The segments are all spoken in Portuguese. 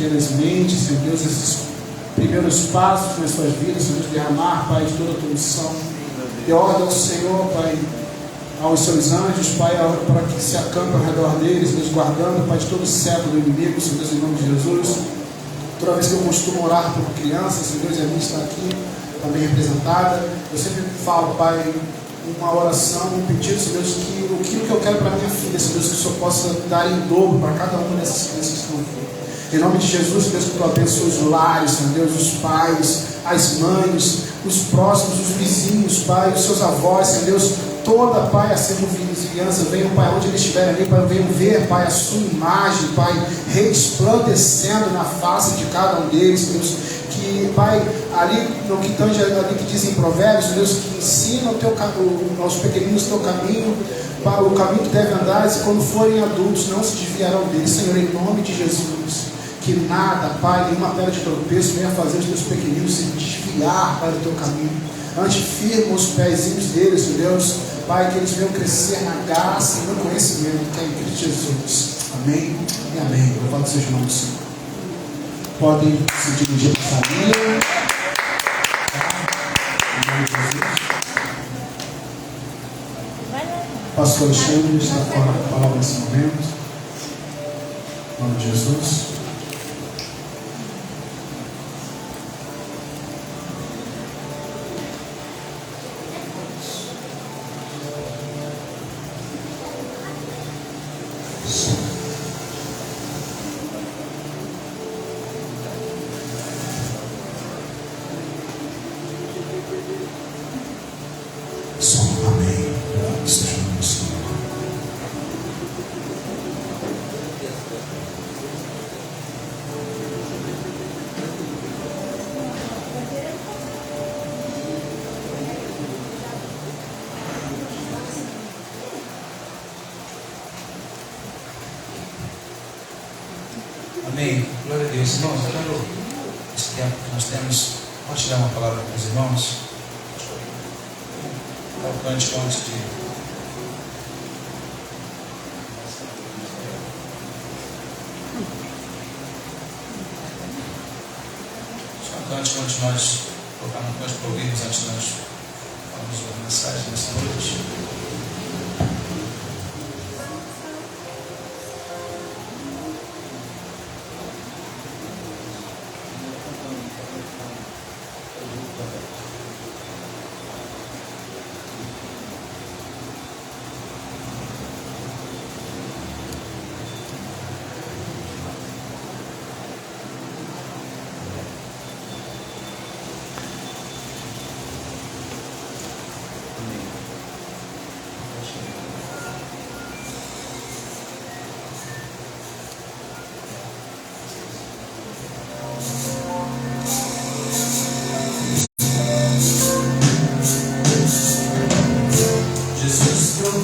pequenas mentes, Senhor Deus, esses primeiros passos nas suas vidas, Senhor Deus, derramar, Pai, de toda a tua unção. E ordem ao Senhor, Pai, aos seus anjos, Pai, para que se acampem ao redor deles, Deus, guardando, Pai, de todo o século do inimigo, Senhor Deus, em nome de Jesus. Toda vez que eu costumo orar por crianças, Senhor Deus, e a minha está aqui, também representada, eu sempre falo, Pai, uma oração, um pedido, Senhor Deus, que aquilo que eu quero para minha filha, Senhor Deus, que o Senhor possa dar em dobro para cada uma dessas crianças que estão aqui. Em nome de Jesus, Deus, que tu abençoe os lares, Senhor Deus, os pais, as mães, os próximos, os vizinhos, Pai, os seus avós, Senhor Deus, toda, Pai, a vizinhança, venham, Pai, onde eles estiverem ali, Pai, venham ver, Pai, a sua imagem, Pai, resplandecendo na face de cada um deles, Deus, que, Pai, ali no que tange, ali que dizem provérbios, Deus, que ensina aos pequeninos o teu caminho, para o caminho que devem andar, e quando forem adultos não se desviarão dele, Senhor, em nome de Jesus, que nada, Pai, nenhuma pedra de tropeço venha fazer os teus pequeninos se desviar para o teu caminho. Antes firma os pezinhos deles, meu Deus, Pai, que eles venham crescer na graça e no conhecimento que é em Cristo Jesus. Amém e amém. Louvado seja o nome do Senhor. Podem se dirigir para a família. Em nome de Jesus. Pastor Alexandre está com a palavra nesse momento. Em nome de Jesus. Amém. Glória a Deus. Irmãos, eu quero, esse tempo que nós temos, compartilhar uma palavra com os irmãos. O cântico antes de. Só um cântico antes de nós colocar no cântico para ouvirmos, antes de nós falarmos uma mensagem nessa noite. Não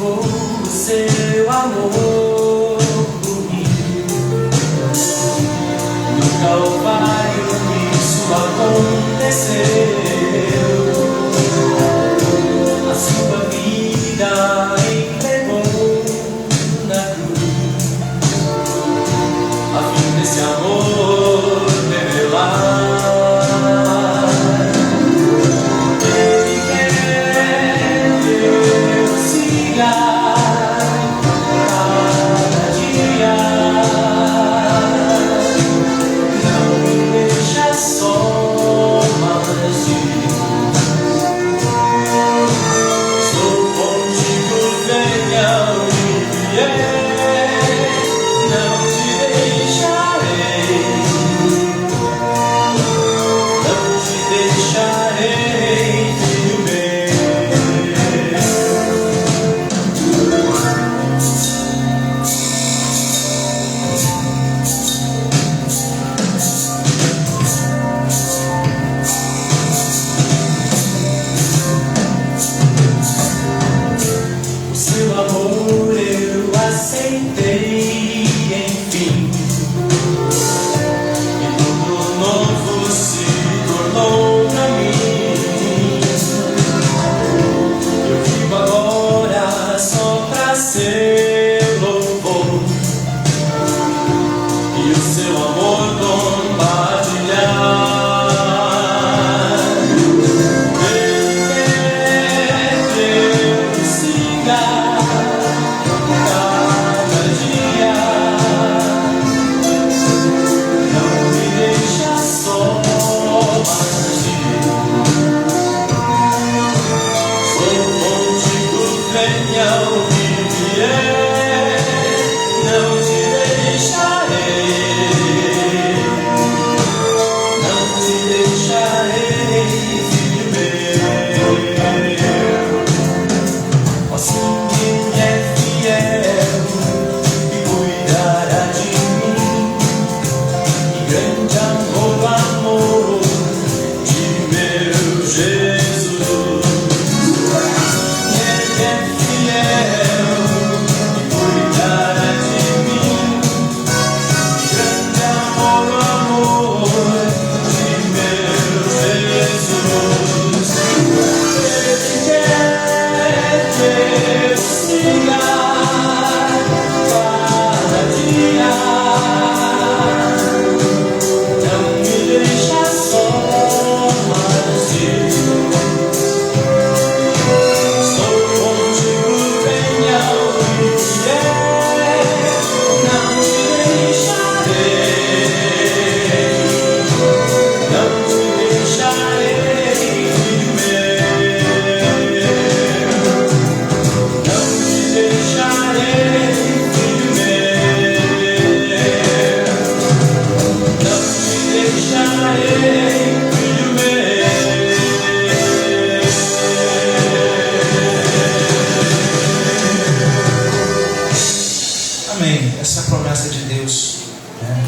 Amém. Essa é a promessa de Deus, né?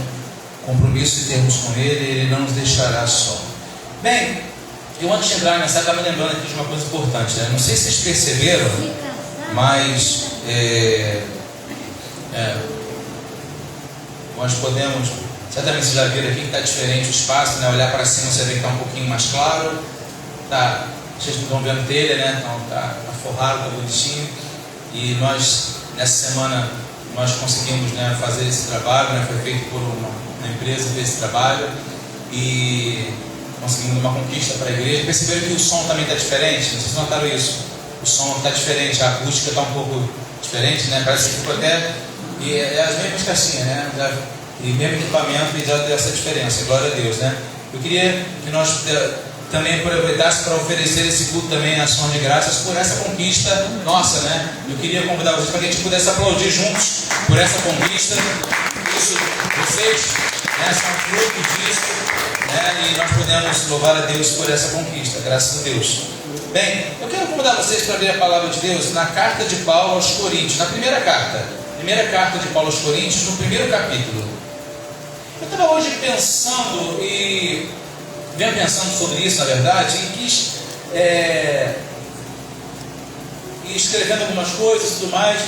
Compromisso de termos com Ele, Ele não nos deixará só. Bem, eu antes de entrar nessa, estava me lembrando aqui de uma coisa importante, né? Não sei se vocês perceberam, mas nós podemos, certamente vocês já viram aqui que está diferente o espaço, né? Olhar para cima você vê que está um pouquinho mais claro, tá, vocês não estão vendo telha, né? Então está forrado, está bonitinho. E nós, nessa semana, nós conseguimos, né, fazer esse trabalho, né? Foi feito por uma empresa que fez esse trabalho e conseguimos uma conquista para a igreja. Perceberam que o som também está diferente? Vocês notaram isso? O som está diferente, a acústica está um pouco diferente, né? Parece que ficou até... E é as mesmas caixinhas, né? E mesmo equipamento, e já deu essa diferença, glória a Deus, né? Eu queria que nós também aproveitássemos para oferecer esse culto também em ação de graças por essa conquista nossa, né? Eu queria convidar vocês para que a gente pudesse aplaudir juntos por essa conquista. Isso, vocês, né, são fruto disso, né? E nós podemos louvar a Deus por essa conquista, graças a Deus. Bem, eu quero convidar vocês para ler a palavra de Deus na carta de Paulo aos Coríntios, na primeira carta de Paulo aos Coríntios, no primeiro capítulo. Eu estava hoje pensando e venho pensando sobre isso, na verdade, e escrevendo algumas coisas e tudo mais,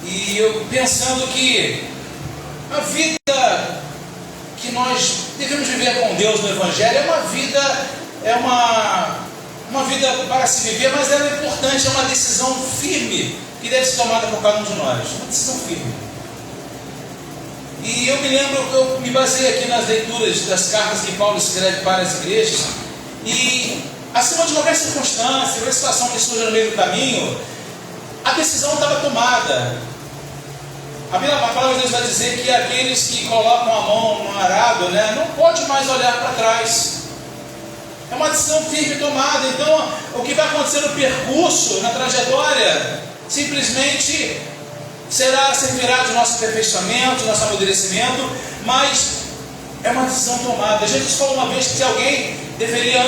e eu pensando que a vida que nós devemos viver com Deus no Evangelho é uma vida para se viver, mas ela é importante, é uma decisão firme que deve ser tomada por cada um de nós, uma decisão firme. E eu me lembro, eu me baseei aqui nas leituras das cartas que Paulo escreve para as igrejas, e acima de qualquer circunstância, qualquer situação que surja no meio do caminho, a decisão estava tomada. A palavra de Deus vai dizer que aqueles que colocam a mão no arado, né, não pode mais olhar para trás. É uma decisão firme tomada. Então, o que vai acontecer no percurso, na trajetória, simplesmente servirá de nosso aperfeiçoamento, de nosso amadurecimento, mas é uma decisão tomada. Jesus falou uma vez que se alguém deveria,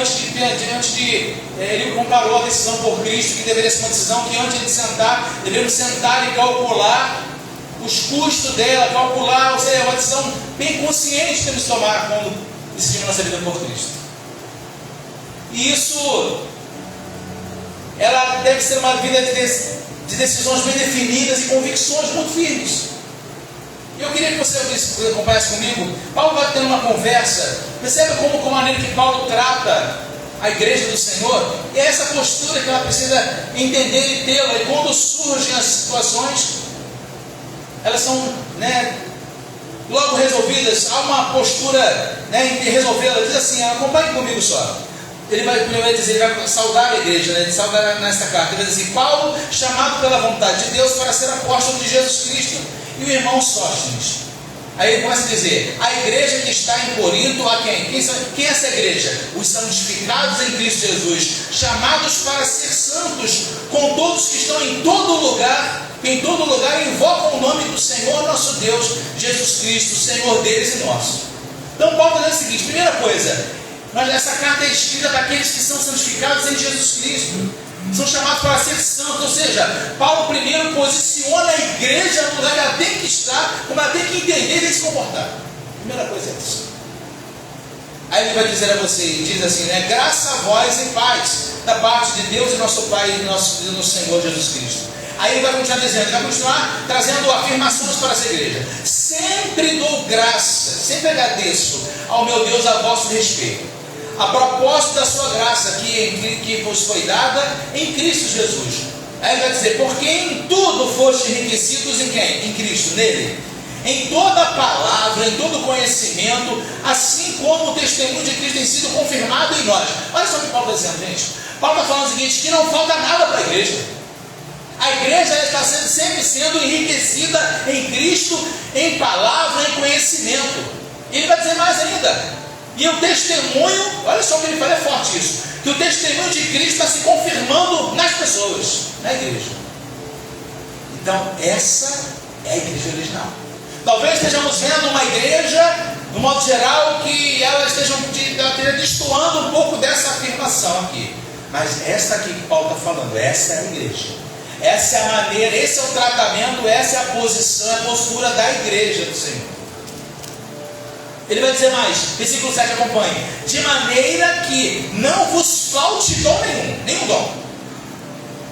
ele comparou a decisão por Cristo, que deveria ser uma decisão que antes de sentar, devemos sentar e calcular os custos dela, calcular, ou seja, é uma decisão bem consciente que temos que tomar quando decidimos nossa vida por Cristo. E isso, ela deve ser uma vida de decisões bem definidas e convicções muito firmes. Eu queria que você acompanhasse comigo. Paulo vai tendo uma conversa. Percebe como a maneira que Paulo trata a igreja do Senhor? E é essa postura que ela precisa entender e tê-la. E quando surgem as situações, elas são, né, logo resolvidas. Há uma postura, né, em resolvê-la. Diz assim, acompanhe comigo só. Ele vai dizer, ele vai saudar a igreja, né? Ele saudar nesta carta. Ele vai dizer assim: Paulo, chamado pela vontade de Deus para ser apóstolo de Jesus Cristo, e o irmão Sóstenes. Aí ele começa a dizer: a igreja que está em Corinto, a quem? Quem é essa igreja? Os santificados em Cristo Jesus, chamados para ser santos, com todos que estão em todo lugar, que em todo lugar invocam o nome do Senhor nosso Deus, Jesus Cristo, Senhor deles e nosso. Então Paulo está dizendo o seguinte: primeira coisa, essa carta é escrita para aqueles que são santificados em Jesus Cristo, são chamados para ser santos. Ou seja, Paulo primeiro posiciona a igreja no lugar que ela tem que estar, como ela tem que entender e se comportar. Primeira coisa é isso. Aí ele vai dizer a você, diz assim, né? Graça a vós e paz da parte de Deus e nosso Pai e nosso Senhor Jesus Cristo. Aí ele vai continuar dizendo, ele vai continuar trazendo afirmações para essa igreja. Sempre dou graça, sempre agradeço ao meu Deus a vosso respeito, a propósito da sua graça que vos foi dada em Cristo Jesus. Aí ele vai dizer: porque em tudo foste enriquecidos em quem? Em Cristo, nele. Em toda palavra, em todo conhecimento, assim como o testemunho de Cristo tem sido confirmado em nós. Olha só o que Paulo está dizendo, gente. Paulo está falando o seguinte: que não falta nada para a igreja. A igreja está sempre sendo enriquecida em Cristo, em palavra, em conhecimento. E ele vai dizer mais ainda: e o testemunho, olha só o que ele fala, é forte isso, que o testemunho de Cristo está se confirmando nas pessoas, na igreja. Então essa é a igreja original. Talvez estejamos vendo uma igreja no modo geral, que elas estejam destoando um pouco dessa afirmação aqui. Mas essa aqui que Paulo está falando, essa é a igreja. Essa é a maneira, esse é o tratamento, essa é a posição, a postura da igreja do Senhor. Ele vai dizer mais, versículo 7, acompanhe. De maneira que não vos falte dom nenhum dom,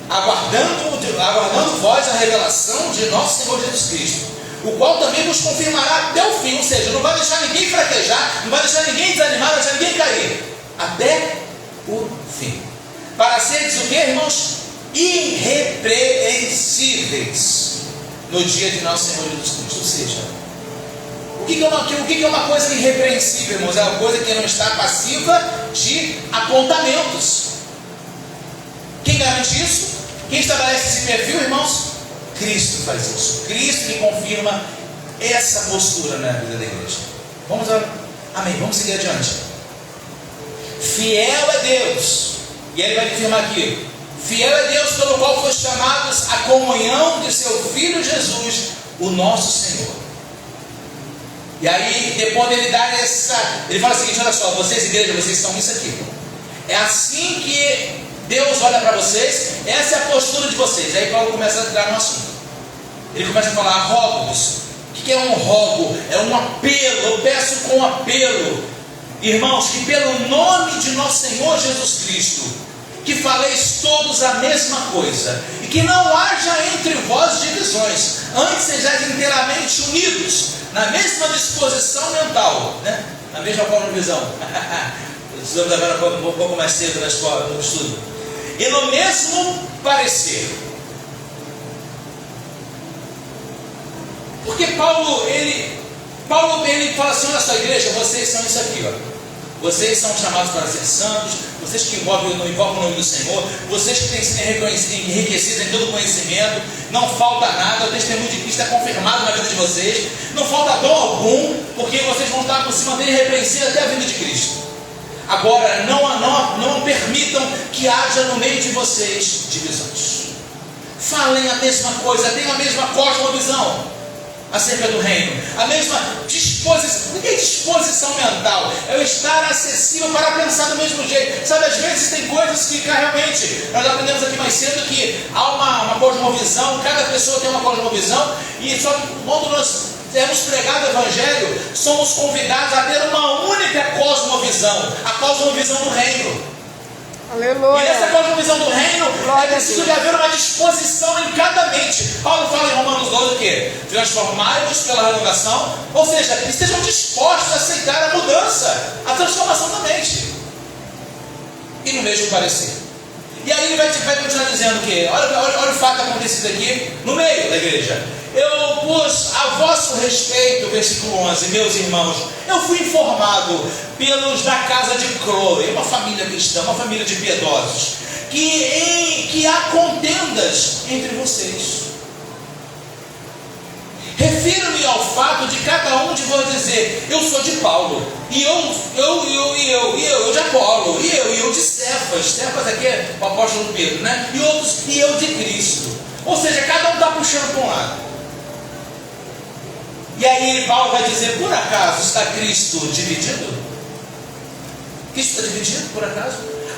aguardando vós a revelação de nosso Senhor Jesus Cristo, o qual também vos confirmará até o fim. Ou seja, não vai deixar ninguém fraquejar, não vai deixar ninguém desanimar, não vai deixar ninguém cair, até o fim, para seres o que, irmãos? Irrepreensíveis no dia de nosso Senhor Jesus Cristo. Ou seja, o que é uma coisa irrepreensível, irmãos? É uma coisa que não está passiva de apontamentos. Quem garante isso? Quem estabelece esse perfil, irmãos? Cristo faz isso. Cristo que confirma essa postura na vida da igreja. Vamos lá. Amém. Vamos seguir adiante. Fiel é Deus. E ele vai confirmar aqui. Fiel é Deus pelo qual foi chamados à comunhão de seu Filho Jesus, o nosso Senhor. E aí, depois dele dar ele fala o seguinte: olha só, vocês, igreja, vocês são isso aqui. É assim que Deus olha para vocês, essa é a postura de vocês. Aí Paulo começa a entrar no assunto. Ele começa a falar rogos. O que é um rogo? É um apelo. Eu peço com apelo, irmãos, que pelo nome de nosso Senhor Jesus Cristo, que faleis todos a mesma coisa, e que não haja entre vós divisões, antes sejais inteiramente unidos, na mesma disposição mental, né? Na mesma cosmovisão. Estudamos agora um pouco mais cedo na escola, no estudo. E no mesmo parecer. Porque Paulo ele fala assim: olha só, igreja, vocês são isso aqui, ó. Vocês são chamados para ser santos, vocês que invocam o nome do Senhor, vocês que têm sido enriquecidos em todo conhecimento, não falta nada, o testemunho de Cristo é confirmado na vida de vocês, não falta dom algum, porque vocês vão estar se manter irrepreensíveis até a vinda de Cristo. Agora, não permitam que haja no meio de vocês divisões. Falem a mesma coisa, tenham a mesma cosmovisão acerca do reino, a mesma disposição. O que é disposição mental? É o estar acessível para pensar do mesmo jeito. Sabe, às vezes tem coisas que realmente, nós aprendemos aqui mais cedo que há uma cosmovisão, cada pessoa tem uma cosmovisão, e só que quando nós temos pregado o Evangelho, somos convidados a ter uma única cosmovisão, a cosmovisão do reino. Aleluia. E nessa cosmovisão do reino, é preciso de haver uma disposição em cada mente. Paulo fala em Romanos 12 o quê? Transformai-vos pela renovação, ou seja, que estejam dispostos a aceitar a mudança, a transformação da mente. E no mesmo parecer. E aí ele vai continuar dizendo que, olha o fato acontecido aqui no meio da igreja. Eu pus a vosso respeito, versículo 11, meus irmãos, eu fui informado pelos da casa de Chloe, uma família cristã, uma família de piedosos, que há contendas entre vocês. Refiro-me ao fato de cada um de vós dizer: eu sou de Paulo, e eu de Apolo, e eu de Cefas aqui é o apóstolo Pedro, né? E outros, e eu de Cristo. Ou seja, cada um está puxando para um lado. E aí Paulo vai dizer: por acaso está Cristo dividido? Cristo está dividido, por acaso?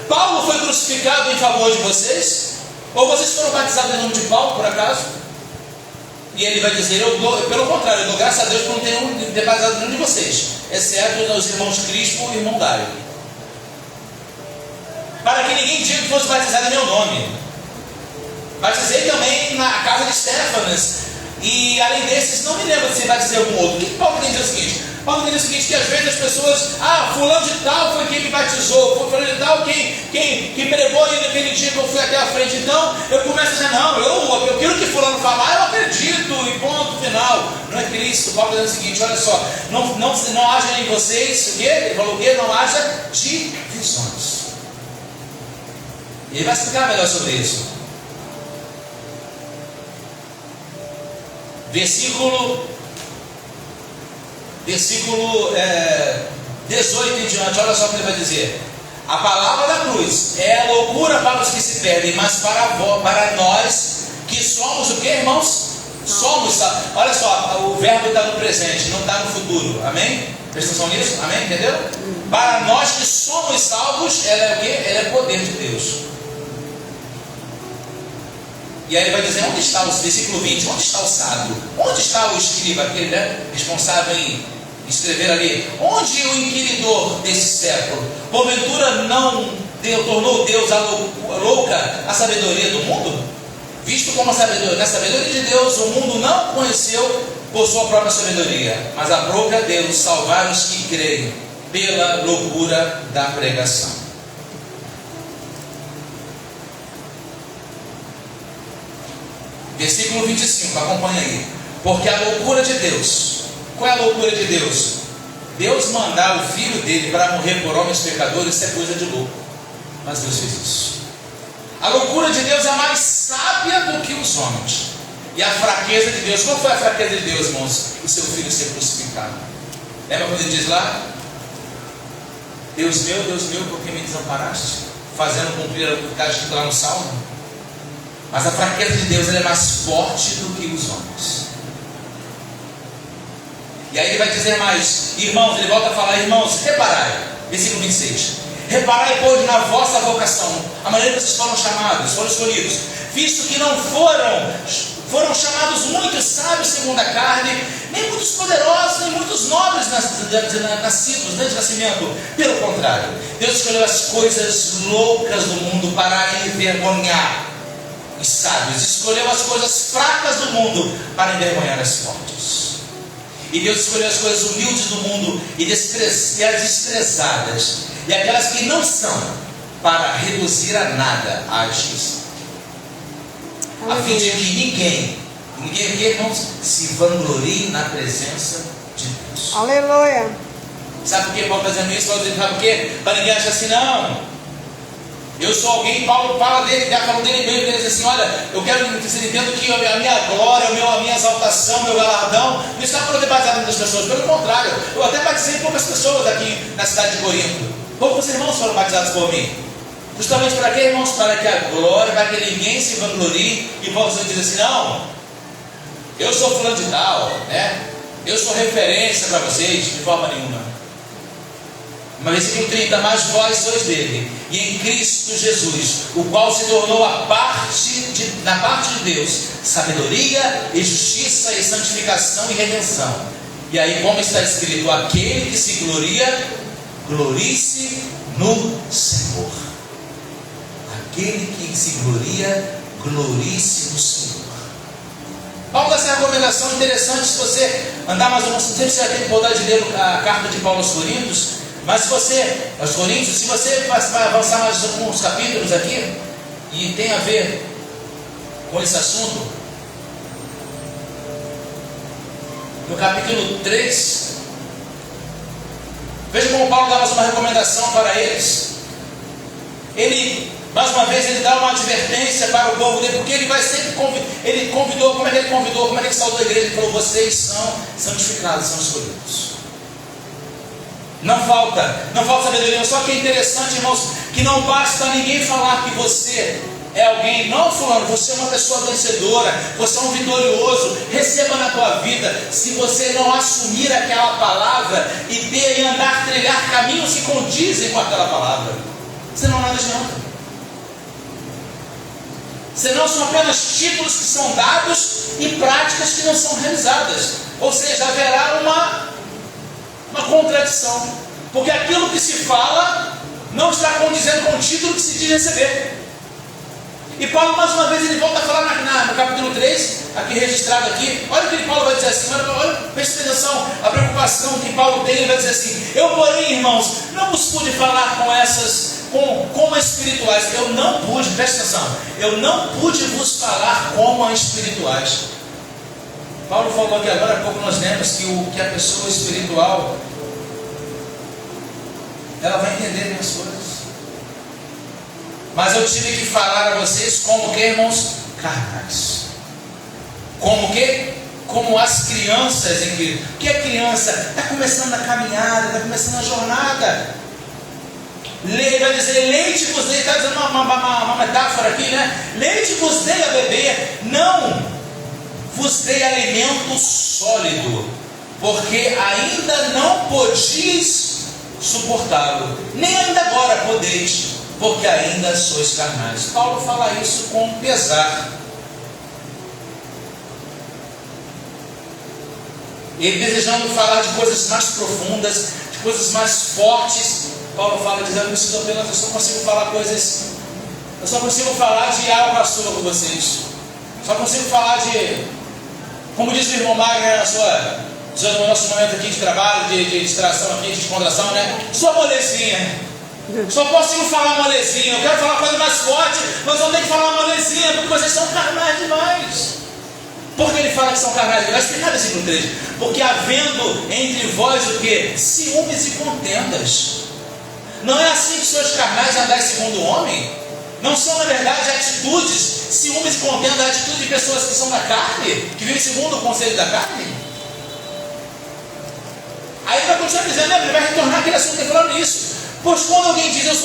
Paulo foi crucificado em favor de vocês? Ou vocês foram batizados em nome de Paulo, por acaso? E ele vai dizer: pelo contrário, eu dou graças a Deus por não ter batizado nenhum de vocês, exceto os irmãos Crispo e irmão Dário, para que ninguém diga que fosse batizado em meu nome. Batizei também na casa de Stefanas. E além desses, não me lembro se vai dizer algum outro. O que Paulo tem dizer o seguinte? Paulo tem dizer o seguinte: que às vezes as pessoas, fulano de tal foi quem me batizou, foi fulano de tal quem pregou aí naquele dia que eu fui até a frente. Então eu começo a dizer: não, eu quero que fulano falar, eu acredito, e ponto final. Não é Cristo. Paulo está dizendo o seguinte: olha só, não haja em vocês, o quê? Ele falou o quê? Não haja divisões. E ele vai explicar melhor sobre isso. Versículo 18 em diante, olha só o que ele vai dizer: a palavra da cruz é loucura para os que se perdem, mas para nós que somos o que, irmãos? Somos, olha só, o verbo está no presente, não está no futuro, amém? Presta atenção nisso, amém? Entendeu? Para nós que somos salvos, ela é o quê? Ela é poder de Deus. E aí ele vai dizer, onde está o versículo 20, onde está o sábio? Onde está o escriba, aquele, né, responsável em escrever ali? Onde o inquiridor desse século? Porventura não tornou Deus louca a sabedoria do mundo? Visto como a sabedoria, na sabedoria de Deus, o mundo não conheceu por sua própria sabedoria, mas aprove a Deus salvar os que creem pela loucura da pregação. Versículo 25, acompanha aí. Porque a loucura de Deus, qual é a loucura de Deus? Deus mandar o filho dele para morrer por homens pecadores, isso é coisa de louco. Mas Deus fez isso. A loucura de Deus é mais sábia do que os homens. E a fraqueza de Deus, qual foi a fraqueza de Deus, irmãos? O seu filho ser crucificado. Lembra quando ele diz lá? Deus meu, por que me desamparaste? Fazendo cumprir o que está escrito lá no Salmo. Mas a fraqueza de Deus ela é mais forte do que os homens. E aí ele vai dizer mais, irmãos, ele volta a falar, irmãos, reparai, versículo 26. Reparai, pois, na vossa vocação, a maneira que vocês foram chamados, foram escolhidos, visto que não foram chamados muitos sábios segundo a carne, nem muitos poderosos, nem muitos nobres nascidos, de nascimento. Pelo contrário, Deus escolheu as coisas loucas do mundo para envergonhar os sábios, escolheu as coisas fracas do mundo para envergonhar as fortes. E Deus escolheu as coisas humildes do mundo e as desprezadas, e aquelas que não são, para reduzir a nada a justiça, a fim de que ninguém aqui, irmãos, se vanglorie na presença de Deus. Aleluia. Sabe por que Paulo está dizendo isso? Paulo está dizendo, sabe por quê? Para ninguém achar assim, não, eu sou alguém. Paulo fala dele, falando dele mesmo, ele diz assim, olha, eu quero que você entenda que a minha glória, a minha exaltação, meu galardão, não está por ter batizado muitas pessoas, pelo contrário, eu até batizei poucas pessoas aqui na cidade de Corinto. Poucos irmãos foram batizados por mim. Justamente para quê, irmãos? Para que a glória, para que ninguém se vanglorie e possa dizer assim, não, eu sou fulano de tal, né? Eu sou referência para vocês, de forma nenhuma. Mas versículo 30, mas vós sois dele, e em Cristo Jesus, o qual se tornou na parte de Deus, sabedoria e justiça e santificação e redenção. E aí, como está escrito, aquele que se gloria, glorie-se no Senhor. Aquele que se gloria, glorie-se no Senhor. Paulo dá essa recomendação interessante. Se você andar mais não sei se você vai ter oportunidade de ler a carta de Paulo aos Coríntios, mas se você vai avançar mais alguns capítulos aqui, e tem a ver com esse assunto, no capítulo 3, veja como Paulo dá mais uma recomendação para eles. Ele, mais uma vez, ele dá uma advertência para o povo dele, porque ele vai sempre ele convidou, como é que ele saudou a igreja? Ele falou, vocês são santificados, são escolhidos. Não falta sabedoria. Só que é interessante, irmãos, que não basta ninguém falar que você é alguém, não fulano, você é uma pessoa vencedora, você é um vitorioso, receba na tua vida, se você não assumir aquela palavra e trilhar caminhos que condizem com aquela palavra, senão nada adianta. Senão são apenas títulos que são dados e práticas que não são realizadas. Ou seja, haverá uma contradição, porque aquilo que se fala não está condizendo com o título que se diz receber. E Paulo, mais uma vez, ele volta a falar no capítulo 3, aqui registrado aqui. Olha o que Paulo vai dizer assim, olha, presta atenção, a preocupação que Paulo tem. Ele vai dizer assim, eu porém, irmãos, não vos pude falar como espirituais. Eu não pude, presta atenção, eu não pude vos falar como espirituais. Paulo falou que agora há pouco nós lemos que a pessoa espiritual, ela vai entender bem as coisas. Mas eu tive que falar a vocês como que, irmãos? Carnais. Como que? Como as crianças em Cristo. O que é criança? Está começando a caminhada, está começando a jornada. Ele vai dizer, leite vos dei, está dizendo uma metáfora aqui, né? Leite vos dei a beber, não vos dei alimento sólido, porque ainda não podis suportá-lo, nem ainda agora podeis, porque ainda sois carnais. Paulo fala isso com pesar. Ele desejando falar de coisas mais profundas, de coisas mais fortes. Paulo fala dizendo: eu só consigo falar coisas, eu só consigo falar de água açúcar com vocês, só consigo falar de, como diz o irmão Magner no nosso momento aqui de trabalho, de distração aqui, de descontração, né? Só molezinha. Só consigo falar molezinha. Eu quero falar coisa mais forte, mas eu tenho que falar molezinha, porque vocês são carnais demais. Por que ele fala que são carnais demais? Vai explicar no versículo 3. Porque havendo entre vós o que? Ciúmes e contendas. Não é assim que sois carnais andais segundo o homem? Não são, na verdade, atitudes, ciúmes e contendas, atitudes de pessoas que são da carne, que vivem segundo o conselho da carne? Aí ele vai continuar dizendo, ele vai retornar aquele assunto falando isso. Pois quando alguém diz eu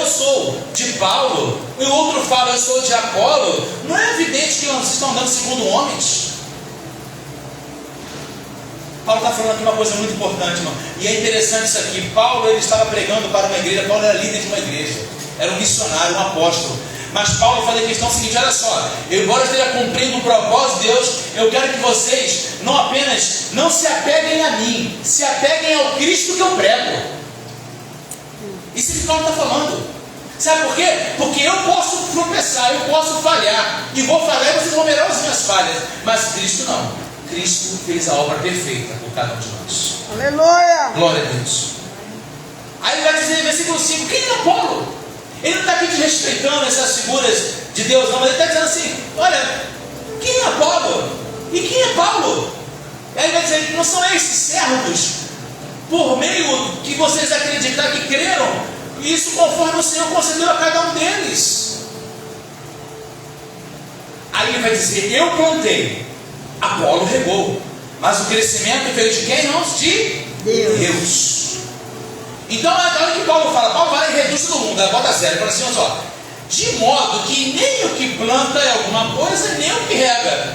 sou de Paulo, e o outro fala eu sou de Apolo, não é evidente que vocês estão andando segundo homens? Paulo está falando aqui uma coisa muito importante, irmão. E é interessante isso aqui. Paulo, ele estava pregando para uma igreja. Paulo era líder de uma igreja, era um missionário, um apóstolo. Mas Paulo faz a questão seguinte: olha só, embora eu esteja cumprindo o propósito de Deus, eu quero que vocês não apenas não se apeguem a mim, se apeguem ao Cristo que eu prego. Isso que Paulo está falando. Sabe por quê? Porque eu posso tropeçar, eu posso falhar, e vou falhar e vocês vão ver as minhas falhas, mas Cristo não. Cristo fez a obra perfeita por cada um de nós. Aleluia! Glória a Deus. Aí ele vai dizer, versículo 5, quem é Apolo? Ele não está aqui desrespeitando essas figuras de Deus, não, mas ele está dizendo assim: olha, quem é Apolo? E quem é Paulo? Aí ele vai dizer: não são esses servos, por meio que vocês acreditaram, que creram, isso conforme o Senhor concedeu a cada um deles. Aí ele vai dizer: eu plantei, Apolo regou, mas o crescimento veio de quem, irmãos? De Deus. Então, olha o que Paulo fala em reduz todo mundo, ela bota zero, ele fala assim: olha só, de modo que nem o que planta é alguma coisa, nem o que rega.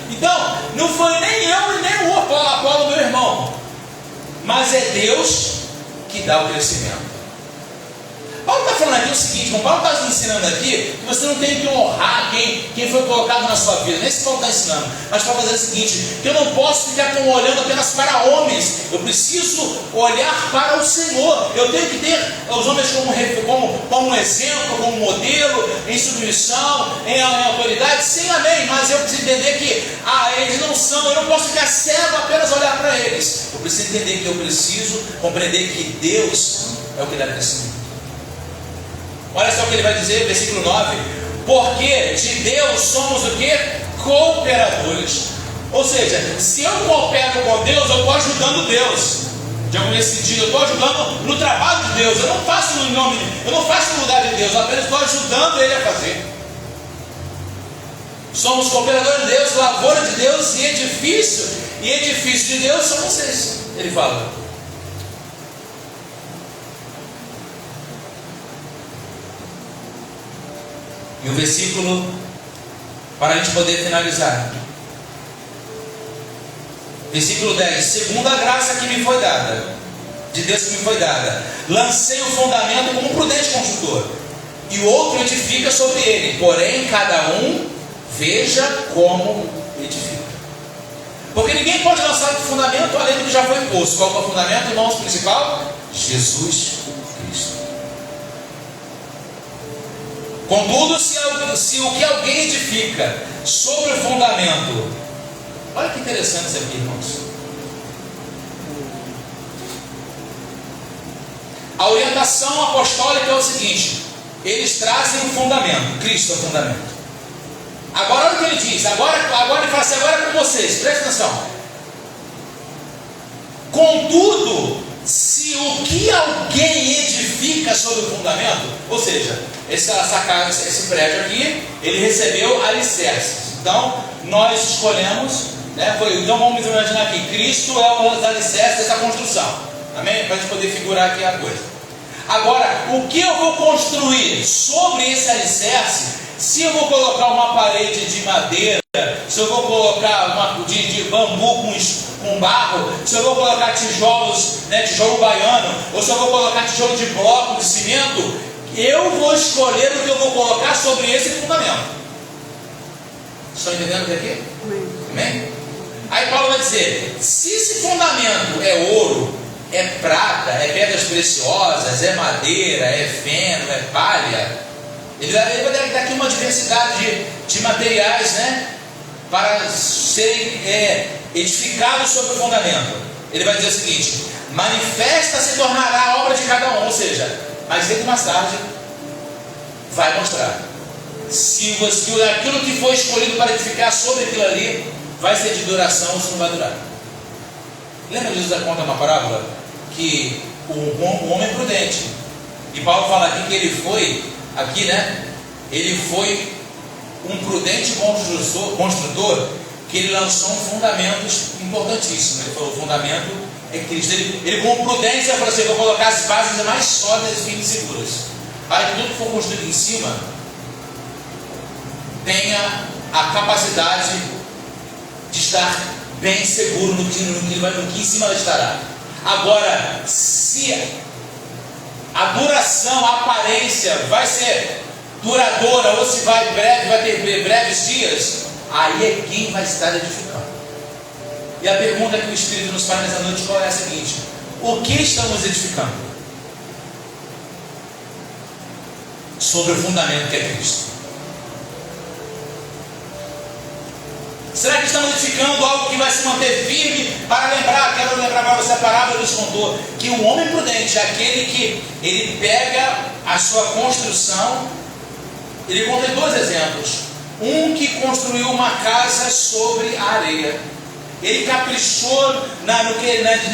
Então, não foi nem eu e nem o Apolo, meu irmão, mas é Deus que dá o crescimento. Paulo está falando aqui o seguinte, irmão, Paulo está nos ensinando aqui que você não tem que honrar quem foi colocado na sua vida. Nem isso Paulo está ensinando, mas Paulo está dizendo o seguinte: que eu não posso ficar olhando apenas para homens, eu preciso olhar para o Senhor. Eu tenho que ter os homens como exemplo, como modelo, em submissão, em autoridade, sim, amém, mas eu preciso entender que eles não são, eu não posso ficar cego apenas olhar para eles. Eu preciso entender que eu preciso compreender que Deus é o que dá crescimento. Olha só o que ele vai dizer, versículo 9: porque de Deus somos o que? Cooperadores. Ou seja, se eu coopero com Deus, eu estou ajudando Deus. De algum sentido, eu estou ajudando no trabalho de Deus. Eu não faço no lugar de Deus, eu apenas estou ajudando Ele a fazer. Somos cooperadores de Deus, lavoura de Deus e edifício de Deus são vocês. Ele fala. E o versículo, para a gente poder finalizar, versículo 10: segundo a graça que me foi dada, de Deus que me foi dada, lancei o fundamento como um prudente construtor, e o outro edifica sobre ele, porém cada um veja como edifica. Porque ninguém pode lançar o fundamento além do que já foi posto. Qual é o fundamento, irmãos, principal? Jesus Cristo. Contudo, se o que alguém edifica sobre o fundamento, olha que interessante isso aqui, irmãos. A orientação apostólica é o seguinte: eles trazem o fundamento, Cristo é o fundamento. Agora olha o que ele diz, agora ele fala assim: agora é com vocês, presta atenção. Contudo, se o que alguém edifica sobre o fundamento, ou seja, essa casa, esse prédio aqui, ele recebeu alicerces. Então, nós escolhemos, né, então vamos imaginar aqui, Cristo é um dos alicerces dessa construção. Amém? Para a gente poder figurar aqui a coisa. Agora, o que eu vou construir sobre esse alicerce? Se eu vou colocar uma parede de madeira, se eu vou colocar de bambu com barro, se eu vou colocar tijolos, né, tijolo baiano, ou se eu vou colocar tijolo de bloco, de cimento, eu vou escolher o que eu vou colocar sobre esse fundamento. Estão entendendo o que é aqui? Amém? Aí Paulo vai dizer, se esse fundamento é ouro, é prata, é pedras preciosas, é madeira, é feno, é palha, ele vai dar aqui uma diversidade de materiais, né, para serem edificados sobre o fundamento. Ele vai dizer o seguinte: manifesta se tornará a obra de cada um, ou seja, mais cedo ou mais tarde vai mostrar se aquilo que foi escolhido para edificar sobre aquilo ali vai ser de duração ou se não vai durar. Lembra que Jesus conta uma parábola que o homem prudente, e Paulo fala aqui que ele foi aqui, né, ele foi um prudente construtor, que ele lançou um fundamento importantíssimo. Ele falou: o fundamento é Cristo. Ele com prudência falou assim: eu vou colocar as bases mais sólidas e firmes e seguras, para que tudo que for construído em cima tenha a capacidade de estar bem seguro no que em cima estará. Agora, se a duração, a aparência vai ser duradoura, ou se vai ter breves dias, aí é quem vai estar edificando. E a pergunta que o Espírito nos faz nessa noite qual é a seguinte: o que estamos edificando? Sobre o fundamento que é Cristo. Será que estamos edificando algo que vai se manter firme? Para lembrar, quero lembrar para você a parábola dos contou, que o homem prudente é aquele que ele pega a sua construção. Ele conta dois exemplos. Um que construiu uma casa sobre a areia. Ele caprichou na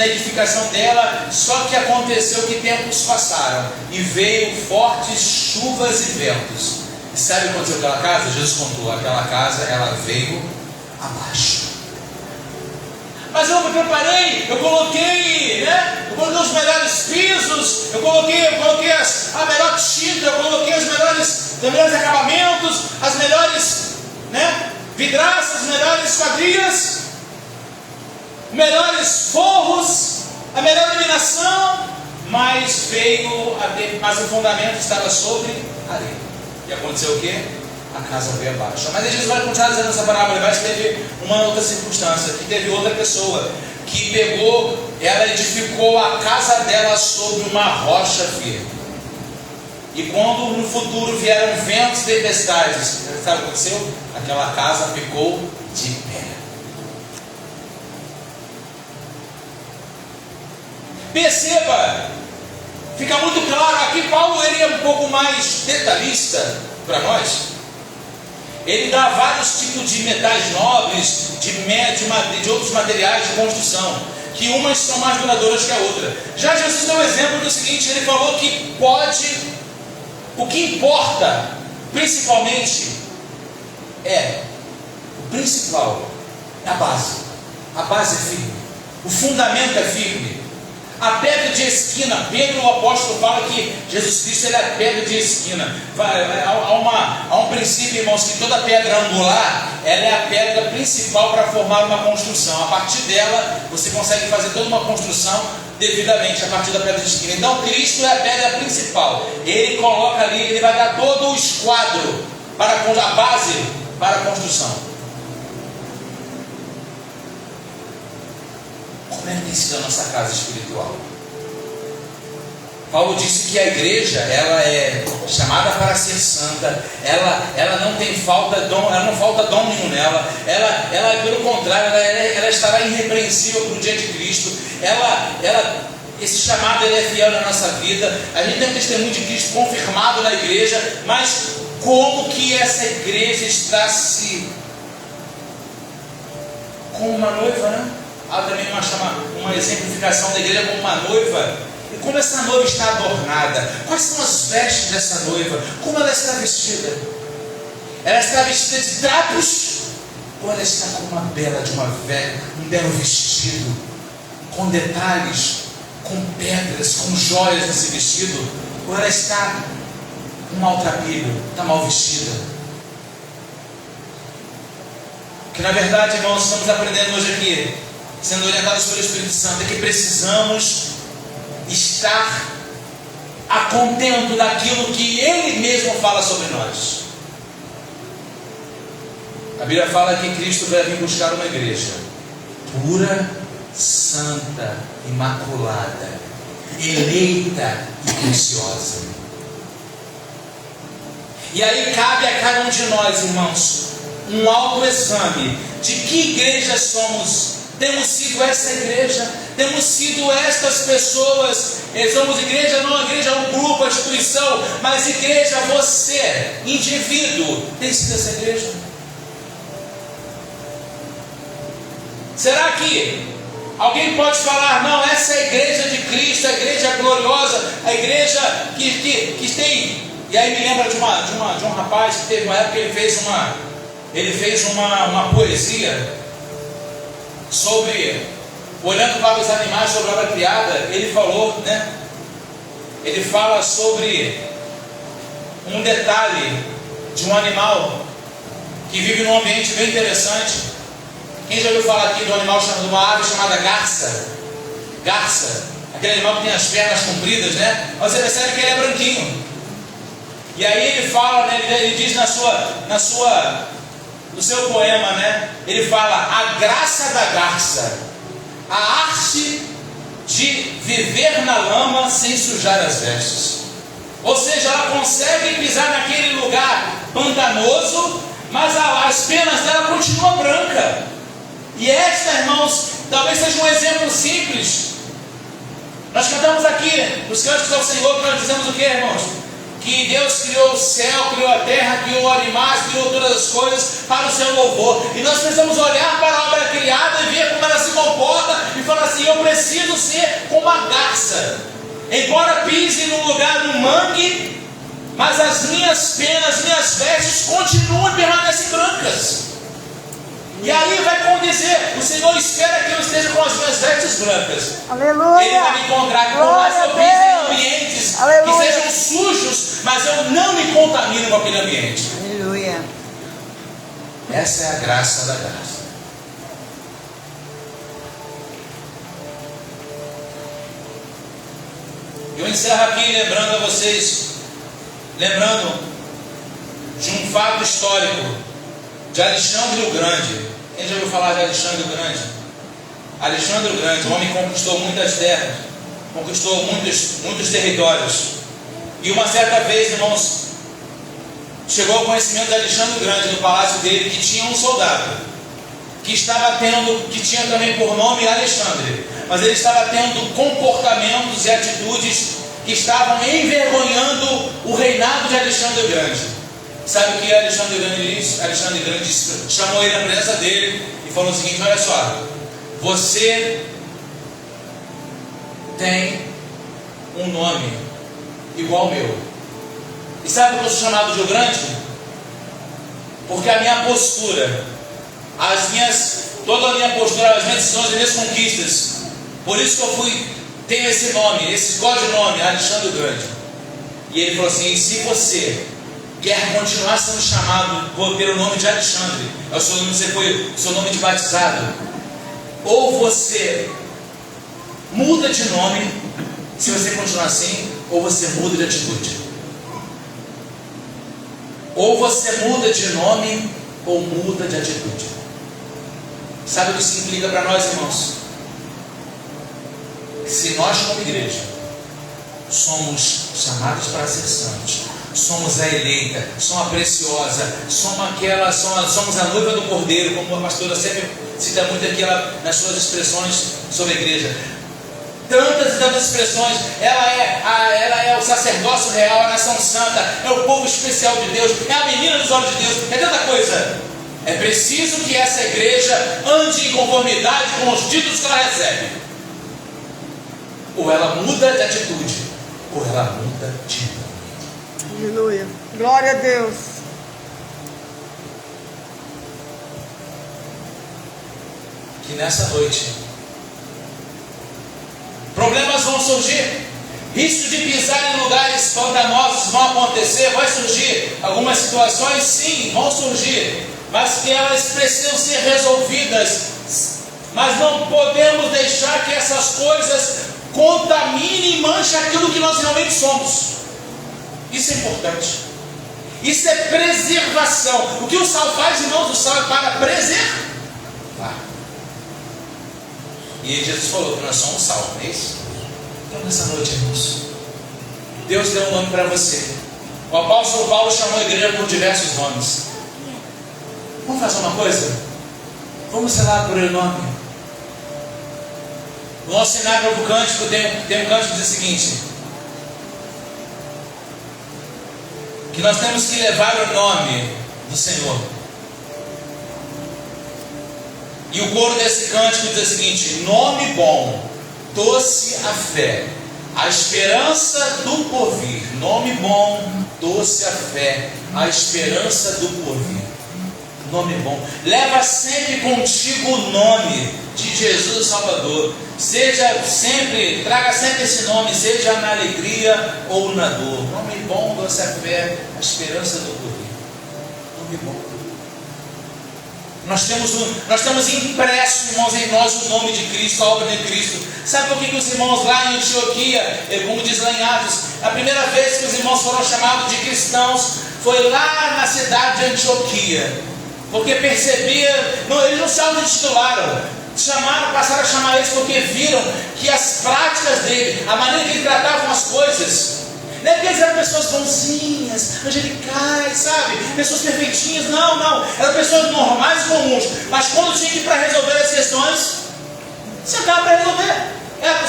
edificação dela, só que aconteceu que tempos passaram e veio fortes chuvas e ventos. E sabe o que aconteceu com aquela casa? Jesus contou, aquela casa ela veio abaixo. Mas eu me preparei, eu coloquei, né? Eu coloquei os melhores pisos, eu coloquei a melhor tinta, eu coloquei os melhores acabamentos, as melhores, né, vidraças, as melhores esquadrias, melhores forros, a melhor iluminação, mas o fundamento estava sobre areia. E aconteceu o quê? A casa veio abaixo. Mas Jesus vai continuar dizendo essa parábola, mas teve uma outra circunstância, que teve outra pessoa que pegou, ela edificou a casa dela sobre uma rocha firme. E quando no futuro vieram ventos e tempestades, sabe o que aconteceu? Aquela casa ficou de pé. Perceba, fica muito claro aqui. Paulo ele é um pouco mais detalhista para nós. Ele dá vários tipos de metais nobres, de outros materiais de construção, que umas são mais duradouras que a outra. Já Jesus deu o exemplo do seguinte: ele falou que o que importa principalmente é a base. A base é firme, o fundamento é firme. A pedra de esquina, Pedro o apóstolo fala que Jesus Cristo ele é a pedra de esquina. Há um princípio, irmãos, que toda pedra angular, ela é a pedra principal para formar uma construção. A partir dela, você consegue fazer toda uma construção devidamente, a partir da pedra de esquina. Então Cristo é a pedra principal. Ele coloca ali, ele vai dar todo o esquadro para a base para a construção. Como é que tem sido a nossa casa espiritual? Paulo disse que a igreja ela é chamada para ser santa, ela não tem ela não falta dom nenhum nela, ela pelo contrário, ela estará irrepreensível para o dia de Cristo. Esse chamado ele é fiel na nossa vida. A gente tem um testemunho de Cristo confirmado na igreja, mas como que essa igreja está como uma noiva, né? Há também uma exemplificação da igreja como uma noiva. E como essa noiva está adornada? Quais são as vestes dessa noiva? Como ela está vestida? Ela está vestida de trapos? Ou ela está com um belo vestido, com detalhes, com pedras, com joias nesse vestido? Ou ela está com maltrapilho, está mal vestida? Que na verdade, irmãos, estamos aprendendo hoje aqui sendo orientados pelo Espírito Santo, é que precisamos estar a contento daquilo que Ele mesmo fala sobre nós. A Bíblia fala que Cristo vai vir buscar uma igreja pura, santa, imaculada, eleita e preciosa. E aí cabe a cada um de nós, irmãos, um autoexame de que igreja somos. Temos sido essa igreja, temos sido estas pessoas. Somos igreja, não igreja, um grupo, a instituição, mas igreja, você, indivíduo, tem sido essa igreja? Será que alguém pode falar, não, essa é a igreja de Cristo, a igreja gloriosa, a igreja que tem... E aí me lembra de um rapaz que teve uma época que ele fez uma poesia sobre, olhando para os animais, sobre a obra criada. Ele falou, né? Ele fala sobre um detalhe de um animal que vive num ambiente bem interessante. Quem já ouviu falar aqui de uma ave chamada garça? Garça, aquele animal que tem as pernas compridas, né? Você percebe que ele é branquinho. E aí ele fala, né, ele diz no seu poema, né? Ele fala: a graça da garça, a arte de viver na lama sem sujar as vestes. Ou seja, ela consegue pisar naquele lugar pantanoso, mas as penas dela continuam brancas. E esta, irmãos, talvez seja um exemplo simples. Nós cantamos aqui nos cânticos ao Senhor, que nós dizemos o que, irmãos? Que Deus criou o céu, criou a terra, criou animais, criou todas as coisas para o seu louvor. E nós precisamos olhar para a obra criada e ver como ela se comporta e falar assim: eu preciso ser como a garça. Embora pise num lugar, no mangue, mas as minhas penas, minhas vestes continuam e permanecem brancas. E aí vai condizer: o Senhor espera que eu esteja com as minhas vestes brancas. Aleluia. Ele vai me encontrar com mais que eu pise em ambientes que sejam sujos, mas eu não me contamino com aquele ambiente. Aleluia. Essa é a graça da graça. Eu encerro aqui lembrando a vocês, de um fato histórico de Alexandre o Grande. Quem já ouviu falar de Alexandre o Grande? Alexandre o Grande, o homem que conquistou muitas terras, conquistou muitos territórios. E uma certa vez, irmãos, chegou ao conhecimento de Alexandre o Grande, no palácio dele, que tinha um soldado que tinha também por nome Alexandre, mas ele estava tendo comportamentos e atitudes que estavam envergonhando o reinado de Alexandre o Grande. Sabe o que Alexandre o Grande disse? Alexandre o Grande chamou ele na presença dele e falou o seguinte: olha só, você tem um nome igual ao meu. E sabe por que eu sou chamado de o Grande? Porque a minha postura, toda a minha postura, as minhas decisões, as minhas conquistas, por isso que eu tenho esse nome, esse codinome, Alexandre o Grande. E ele falou assim: se você quer continuar sendo chamado pelo nome de Alexandre, é o seu nome, você foi o seu nome de batizado, ou você muda de nome, se você continuar assim, ou você muda de atitude. Ou você muda de nome, ou muda de atitude. Sabe o que isso implica para nós, irmãos? Se nós, como igreja, somos chamados para ser santos, somos a eleita, somos a preciosa, somos a noiva do Cordeiro, como a pastora sempre cita muito aqui nas suas expressões sobre a igreja. Tantas e tantas expressões. Ela é o sacerdócio real, a nação santa, é o povo especial de Deus, é a menina dos olhos de Deus, é tanta coisa. É preciso que essa igreja ande em conformidade com os títulos que ela recebe. Ou ela muda de atitude, ou ela muda de nome. Aleluia. Glória a Deus. Que nessa noite problemas vão surgir, risco de pisar em lugares pantanosos vão acontecer, vai surgir algumas situações, sim, vão surgir, mas que elas precisam ser resolvidas mas não podemos deixar que essas coisas contaminem e manchem aquilo que nós realmente somos. Isso é importante. Isso é preservação. O que o sal faz, irmãos, o sal é para preservar. E Jesus falou que nós somos sal, não é isso? Então nessa noite, irmãos, Deus deu um nome para você. O apóstolo Paulo chamou a igreja por diversos nomes. Vamos fazer uma coisa? Vamos selar por ele nome. No nosso cenário novo cântico tem um cântico que diz o seguinte: que nós temos que levar o nome do Senhor. E o coro desse cântico diz o seguinte: nome bom, doce a fé, a esperança do porvir. Nome bom, doce a fé, a esperança do porvir. Nome bom. Leva sempre contigo o nome de Jesus Salvador. Traga sempre esse nome, seja na alegria ou na dor. Nome bom, doce a fé, a esperança do porvir. Nome bom. Nós temos impresso, irmãos, em nós o nome de Cristo, a obra de Cristo. Sabe por que os irmãos lá em Antioquia, como diz lá em Atos, a primeira vez que os irmãos foram chamados de cristãos foi lá na cidade de Antioquia? Porque percebia, eles não se auto-intitularam, passaram a chamar eles porque viram que as práticas dele, a maneira que ele tratava as coisas, não é que eles eram pessoas bonzinhas, angelicais, sabe? Pessoas perfeitinhas, não, eram pessoas normais e comuns, mas quando tinha que ir para resolver as questões, sentava para resolver.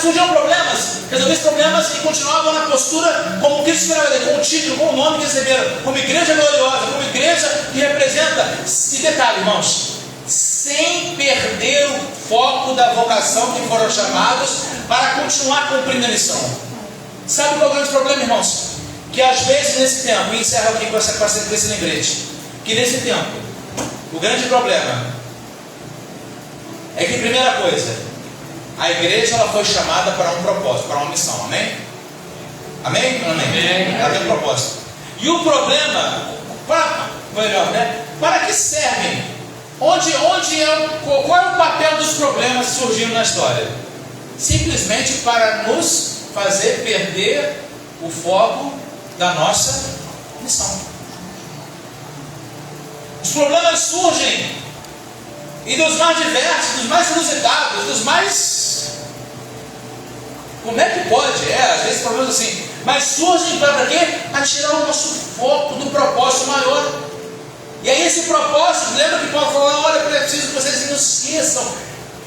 Surgiam problemas, resolver esses problemas e continuavam na postura como Cristo esperava dele, com o título, com o nome que receberam, como igreja gloriosa, como igreja que representa. E detalhe, irmãos, sem perder o foco da vocação que foram chamados para continuar cumprindo a missão. Sabe qual é o grande problema, irmãos? Que às vezes nesse tempo, e encerro aqui com esse lembrete, que nesse tempo, o grande problema é que, primeira coisa, a igreja ela foi chamada para um propósito, para uma missão, amém? Amém? Amém. Ela tem um propósito. E o problema, para que servem? Qual é o papel dos problemas que surgiram na história? Simplesmente para nos fazer perder o foco da nossa missão. Os problemas surgem, e dos mais diversos, dos mais inusitados, dos mais... Como é que pode? Às vezes problemas assim, mas surgem para quê? Para tirar o nosso foco do propósito maior. E aí esse propósito, lembra que Paulo falou: olha, eu preciso que vocês não esqueçam,